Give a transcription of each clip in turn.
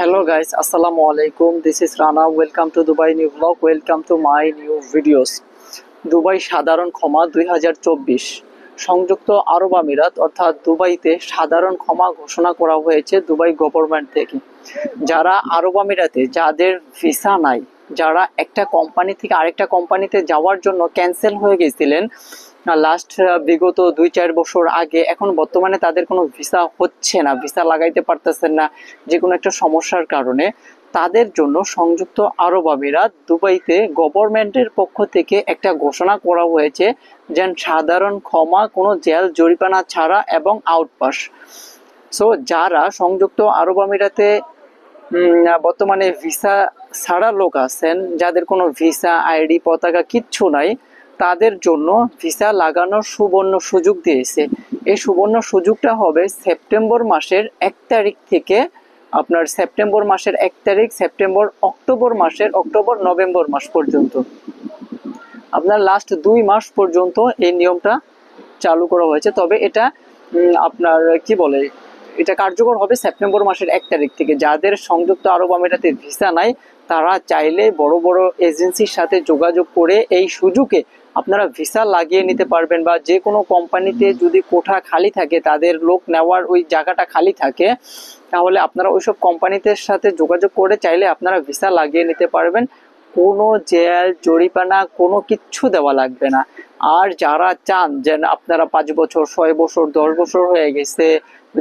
Hello guys, Assalamu alaikum. This is Rana. Welcome to Dubai New Vlog. Welcome to my new videos. Dubai সাধারণ ক্ষমা 2024 সংযুক্ত আরব আমিরাত অর্থাৎ দুবাইতে সাধারণ ক্ষমা ঘোষণা করা হয়েছে দুবাই গভর্নমেন্ট থেকে। যারা আরব আমিরাতে যাদের ভিসা নাই, যারা একটা কোম্পানি থেকে আরেকটা কোম্পানিতে যাওয়ার জন্য ক্যান্সেল হয়ে গেছিলেন লাস্ট বিগত 2-4 বছর আগে, এখন বর্তমানে তাদের কোনো ভিসা হচ্ছে না, ভিসা লাগাইতে পারতেছেন না যে কোনো একটা সমস্যার কারণে, তাদের জন্য সংযুক্ত আরব আমিরাত দুবাইতে গভর্নমেন্টের পক্ষ থেকে একটা ঘোষণা করা হয়েছে যে সাধারণ ক্ষমা, কোনো জেল জরিমানা ছাড়া এবং আউটপাস। সো যারা সংযুক্ত আরব আমিরাতে বর্তমানে ভিসা ছাড়া লোক আছেন, যাদের কোনো ভিসা আইডি পতাকা কিচ্ছু নাই, তাদের জন্য ভিসা লাগানোর সুবর্ণ সুযোগ দিয়েছে। এই সুবর্ণ সুযোগটা হবে সেপ্টেম্বর মাসের 1 তারিখ থেকে, আপনার সেপ্টেম্বর মাসের 1 তারিখ, অক্টোবর নভেম্বর মাস পর্যন্ত, আপনার লাস্ট 2 মাস পর্যন্ত এই নিয়মটা চালু করা হয়েছে। তবে এটা আপনার কি বলে, এটা কার্যকর হবে সেপ্টেম্বর মাসের 1 তারিখ থেকে। যাদের সংযুক্ত আরব আমিরাতে ভিসা নাই, তারা চাইলে বড় বড় এজেন্সির সাথে যোগাযোগ করে এই সুযোগে আপনারা ভিসা লাগিয়ে নিতে পারবেন। বা যে কোনো কোম্পানিতে যদি কোঠা খালি থাকে, তাদের লোক নেওয়ার ওই জায়গাটা খালি থাকে, তাহলে আপনারা ওইসব কোম্পানিতে সাথে যোগাযোগ করে চাইলে আপনারা ভিসা লাগিয়ে নিতে পারবেন। কোনো জেল জরিমানা কোনো কিচ্ছু দেওয়া লাগবে না। আর যারা চান যে আপনারা 5 বছর 6 বছর 10 বছর হয়ে গেছে,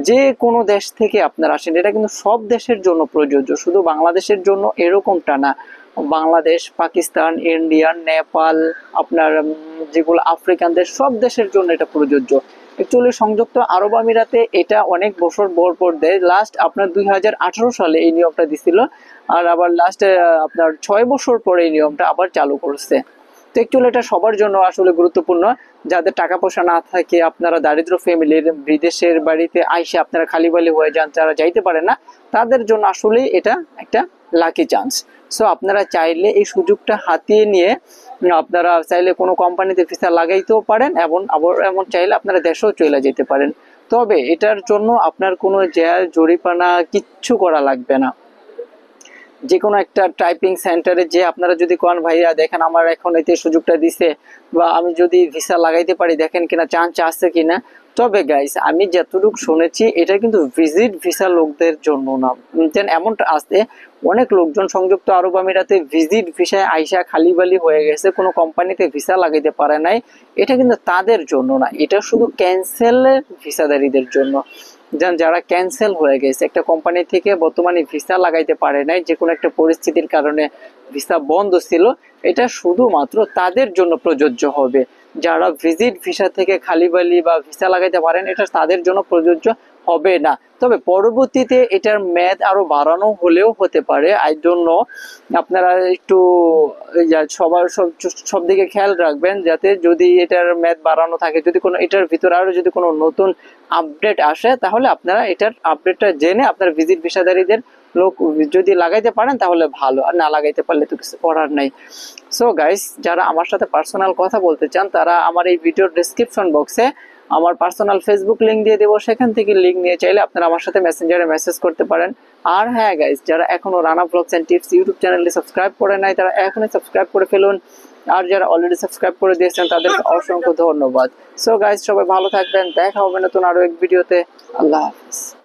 যে কোনো দেশ থেকে আপনারা আসেন, এটা কিন্তু সব দেশের জন্য প্রযোজ্য, শুধু বাংলাদেশের জন্য এরকমটা না। বাংলাদেশ, পাকিস্তান, ইন্ডিয়ান, নেপাল, আপনার যেগুলো আফ্রিকান দেশ, সব দেশের জন্য এটা প্রযোজ্য। অ্যাকচুয়ালি সংযুক্ত আরব আমিরাতে এটা অনেক বছর পর দেয়। লাস্ট আপনার 2018 সালে এই নিয়মটা দিছিল, আর আবার লাস্টে আপনার 6 বছর পরে এই নিয়মটা আবার চালু করছে। তো অ্যাকচুয়ালি এটা সবার জন্য আসলে গুরুত্বপূর্ণ। যাদের টাকা পয়সা না থাকে, আপনারা দারিদ্র ফ্যামিলির, বিদেশের বাড়িতে আইসে আপনারা খালিবালি হয়ে যান, যারা যাইতে পারে না, তাদের জন্য আসলে এটা একটা লাকি চান্স। সো আপনারা চাইলে এই সুযোগটা হাতিয়ে নিয়ে আপনারা চাইলে কোনো কোম্পানিতে ভিসা লাগাইতেও পারেন, এবং আবার এমন চাইলে আপনারা দেশেও চলে যেতে পারেন। তবে এটার জন্য আপনার কোনো জেল জরিমানা কিচ্ছু করা লাগবে না। যে কোনো একটা টাইপিং সেন্টারে যে আপনারা যদি কোন ভাইয়া দেখেন আমার এখন এতে সুযোগটা দিছে, বা আমি যদি ভিসা লাগাইতে পারি, দেখেন কিনা চান্স আছে কিনা। তবে গাইস, আমি যতটুকু শুনেছি এটা কিন্তু ভিজিট ভিসা লোকদের জন্য না। এমনটা আছে, অনেক লোকজন সংযুক্ত আরব আমিরাতে ভিজিট ভিসায় আইসা খালিবালি হয়ে গেছে, কোনো কোম্পানিতে ভিসা লাগাইতে পারে নাই। এটা কিন্তু তাদের জন্য না, এটা শুধু ক্যান্সেলের ভিসাদারীদের জন্য। যারা ক্যান্সেল হয়ে গেছে একটা কোম্পানি থেকে, বর্তমানে ভিসা লাগাইতে পারে নাই, যে কোনো একটা পরিস্থিতির কারণে ভিসা বন্ধ ছিল, এটা শুধুমাত্র তাদের জন্য প্রযোজ্য হবে। যারা ভিজিট ভিসা থেকে খালিবালি বা ভিসা লাগাইতে পারেন, এটা তাদের জন্য প্রযোজ্য হবে না। তবে পরবর্তীতে এটার মেয়াদ আরো বাড়ানো হলেও হতে পারে, আই ডোন্ট নো। আপনারা একটু সব দিকে খেয়াল রাখবেন, যাতে যদি এটার মেয়াদ বাড়ানো থাকে, যদি কোনো এটার ভিতরে আরো যদি কোনো নতুন আপডেট আসে, তাহলে আপনারা এটার আপডেটটা জেনে আপনার ভিজিট ভিসাদারীদের লোক যদি লাগাইতে পারেন তাহলে ভালো, আর না লাগাইতে পারলে তো কিছু করার নাই। সো গাইস, যারা আমার সাথে পার্সোনাল কথা বলতে চান, তারা আমার এই ভিডিওর ডেসক্রিপশন বক্সে আমার পার্সোনাল ফেসবুক লিঙ্ক দিয়ে দেবো, সেখান থেকে লিঙ্ক নিয়ে চাইলে আপনারা আমার সাথে মেসেঞ্জারে মেসেজ করতে পারেন। আর হ্যাঁ গাইস, যারা এখনো Rana blogs and tips YouTube চ্যানেলটি সাবস্ক্রাইব করে নাই, তারা এখনই সাবস্ক্রাইব করে ফেলুন। আর যারা অলরেডি সাবস্ক্রাইব করে দিয়েছেন, তাদেরকে অসংখ্য ধন্যবাদ। সো গাইস, সবাই ভালো থাকবেন, দেখা হবে নতুন আরো এক ভিডিওতে। আল্লাহ হাফিজ।